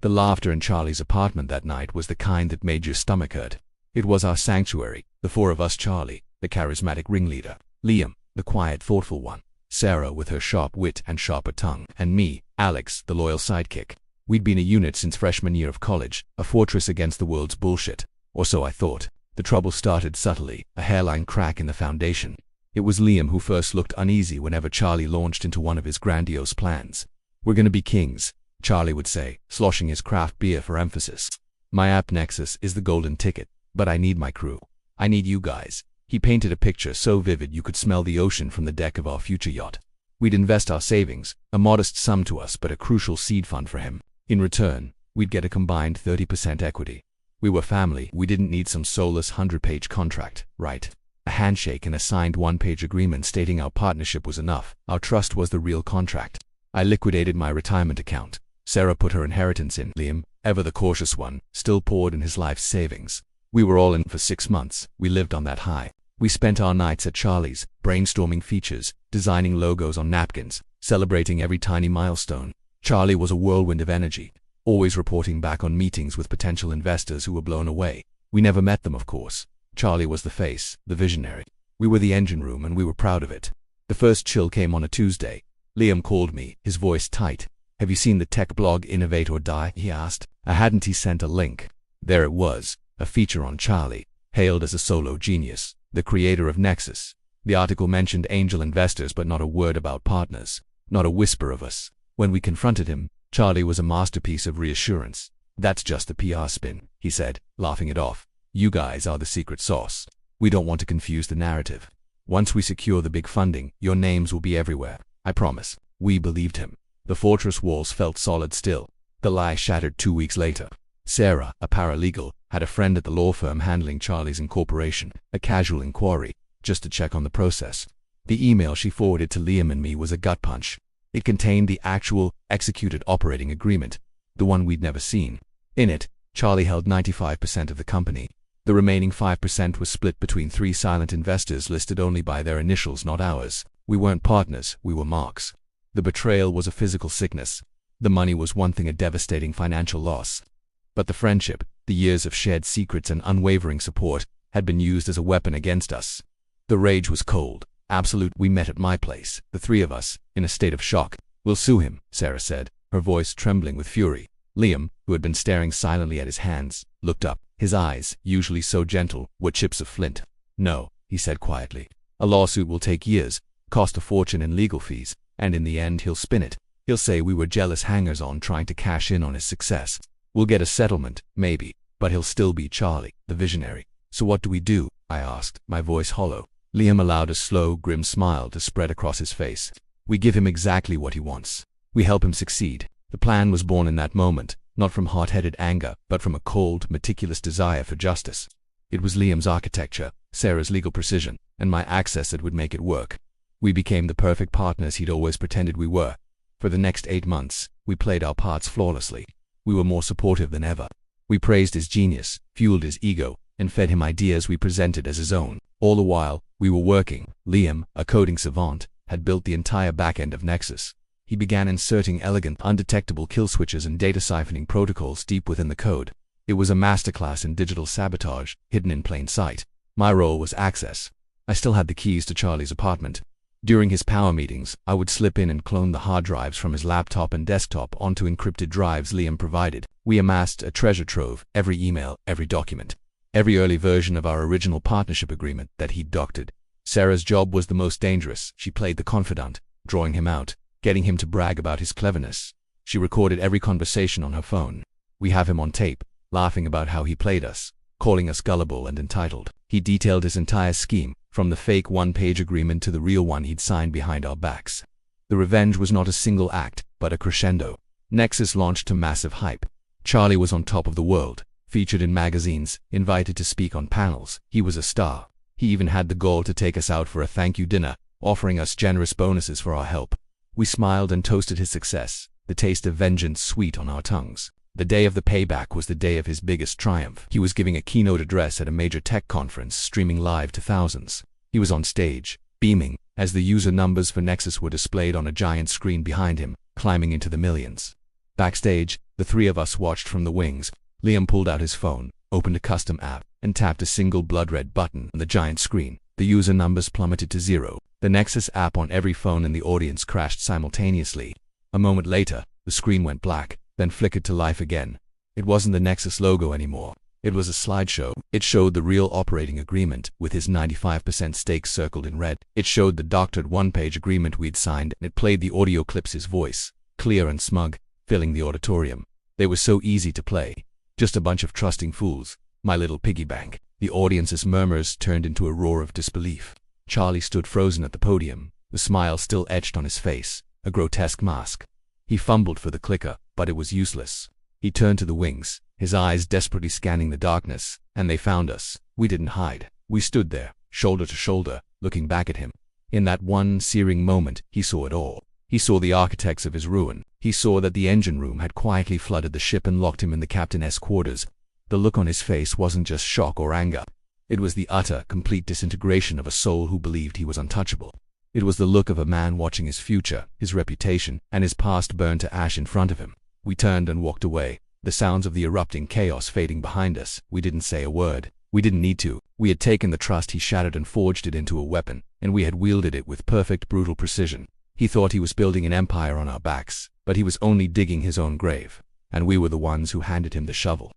The laughter in Charlie's apartment that night was the kind that made your stomach hurt. It was our sanctuary, the four of us: Charlie, the charismatic ringleader; Liam, the quiet, thoughtful one; Sarah, with her sharp wit and sharper tongue; and me, Alex, the loyal sidekick. We'd been a unit since freshman year of college, a fortress against the world's bullshit. Or so I thought. The trouble started subtly, a hairline crack in the foundation. It was Liam who first looked uneasy whenever Charlie launched into one of his grandiose plans. "We're gonna be kings," Charlie would say, sloshing his craft beer for emphasis. "My app Nexus is the golden ticket, but I need my crew. I need you guys." He painted a picture so vivid you could smell the ocean from the deck of our future yacht. We'd invest our savings, a modest sum to us but a crucial seed fund for him. In return, we'd get a combined 30% equity. We were family. We didn't need some soulless 100-page contract, right? A handshake and a signed one-page agreement stating our partnership was enough. Our trust was the real contract. I liquidated my retirement account. Sarah put her inheritance in. Liam, ever the cautious one, still poured in his life's savings. We were all in for 6 months. We lived on that high. We spent our nights at Charlie's, brainstorming features, designing logos on napkins, celebrating every tiny milestone. Charlie was a whirlwind of energy, always reporting back on meetings with potential investors who were blown away. We never met them, of course. Charlie was the face, the visionary. We were the engine room, and we were proud of it. The first chill came on a Tuesday. Liam called me, his voice tight. "Have you seen the tech blog Innovate or Die?" he asked. Hadn't he sent a link? There it was, a feature on Charlie, hailed as a solo genius, the creator of Nexus. The article mentioned angel investors but not a word about partners, not a whisper of us. When we confronted him, Charlie was a masterpiece of reassurance. "That's just the PR spin," he said, laughing it off. "You guys are the secret sauce. We don't want to confuse the narrative. Once we secure the big funding, your names will be everywhere. I promise." We believed him. The fortress walls felt solid still. The lie shattered 2 weeks later. Sarah, a paralegal, had a friend at the law firm handling Charlie's incorporation, a casual inquiry, just to check on the process. The email she forwarded to Liam and me was a gut punch. It contained the actual, executed operating agreement, the one we'd never seen. In it, Charlie held 95% of the company. The remaining 5% was split between 3 silent investors listed only by their initials, not ours. We weren't partners, we were marks. The betrayal was a physical sickness. The money was one thing, a devastating financial loss. But the friendship, the years of shared secrets and unwavering support, had been used as a weapon against us. The rage was cold, absolute. We met at my place, the 3 of us, in a state of shock. "We'll sue him," Sarah said, her voice trembling with fury. Liam, who had been staring silently at his hands, looked up. His eyes, usually so gentle, were chips of flint. "No," he said quietly. "A lawsuit will take years, cost a fortune in legal fees, and in the end he'll spin it. He'll say we were jealous hangers-on trying to cash in on his success. We'll get a settlement, maybe, but he'll still be Charlie, the visionary." "So what do we do?" I asked, my voice hollow. Liam allowed a slow, grim smile to spread across his face. "We give him exactly what he wants. We help him succeed." The plan was born in that moment, not from hot-headed anger, but from a cold, meticulous desire for justice. It was Liam's architecture, Sarah's legal precision, and my access that would make it work. We became the perfect partners he'd always pretended we were. For the next 8 months, we played our parts flawlessly. We were more supportive than ever. We praised his genius, fueled his ego, and fed him ideas we presented as his own. All the while, we were working. Liam, a coding savant, had built the entire back end of Nexus. He began inserting elegant, undetectable kill switches and data siphoning protocols deep within the code. It was a masterclass in digital sabotage, hidden in plain sight. My role was access. I still had the keys to Charlie's apartment. During his power meetings, I would slip in and clone the hard drives from his laptop and desktop onto encrypted drives Liam provided. We amassed a treasure trove, every email, every document, every early version of our original partnership agreement that he'd doctored. Sarah's job was the most dangerous. She played the confidant, drawing him out, getting him to brag about his cleverness. She recorded every conversation on her phone. We have him on tape, laughing about how he played us, calling us gullible and entitled. He detailed his entire scheme, from the fake one-page agreement to the real one he'd signed behind our backs. The revenge was not a single act, but a crescendo. Nexus launched to massive hype. Charlie was on top of the world, featured in magazines, invited to speak on panels. He was a star. He even had the gall to take us out for a thank-you dinner, offering us generous bonuses for our help. We smiled and toasted his success, the taste of vengeance sweet on our tongues. The day of the payback was the day of his biggest triumph. He was giving a keynote address at a major tech conference, streaming live to thousands. He was on stage, beaming, as the user numbers for Nexus were displayed on a giant screen behind him, climbing into the millions. Backstage, the three of us watched from the wings. Liam pulled out his phone, opened a custom app, and tapped a single blood-red button on the giant screen. The user numbers plummeted to 0. The Nexus app on every phone in the audience crashed simultaneously. A moment later, the screen went black, then flickered to life again. It wasn't the Nexus logo anymore. It was a slideshow. It showed the real operating agreement, with his 95% stake circled in red. It showed the doctored one-page agreement we'd signed, and it played the audio clips, his voice, clear and smug, filling the auditorium. They were so easy to play. Just a bunch of trusting fools. My little piggy bank. The audience's murmurs turned into a roar of disbelief. Charlie stood frozen at the podium, the smile still etched on his face, a grotesque mask. He fumbled for the clicker, but it was useless. He turned to the wings, his eyes desperately scanning the darkness, and they found us. We didn't hide. We stood there, shoulder to shoulder, looking back at him. In that one searing moment, he saw it all. He saw the architects of his ruin. He saw that the engine room had quietly flooded the ship and locked him in the captain's quarters. The look on his face wasn't just shock or anger. It was the utter, complete disintegration of a soul who believed he was untouchable. It was the look of a man watching his future, his reputation, and his past burn to ash in front of him. We turned and walked away, the sounds of the erupting chaos fading behind us. We didn't say a word. We didn't need to. We had taken the trust he shattered and forged it into a weapon, and we had wielded it with perfect, brutal precision. He thought he was building an empire on our backs, but he was only digging his own grave, and we were the ones who handed him the shovel.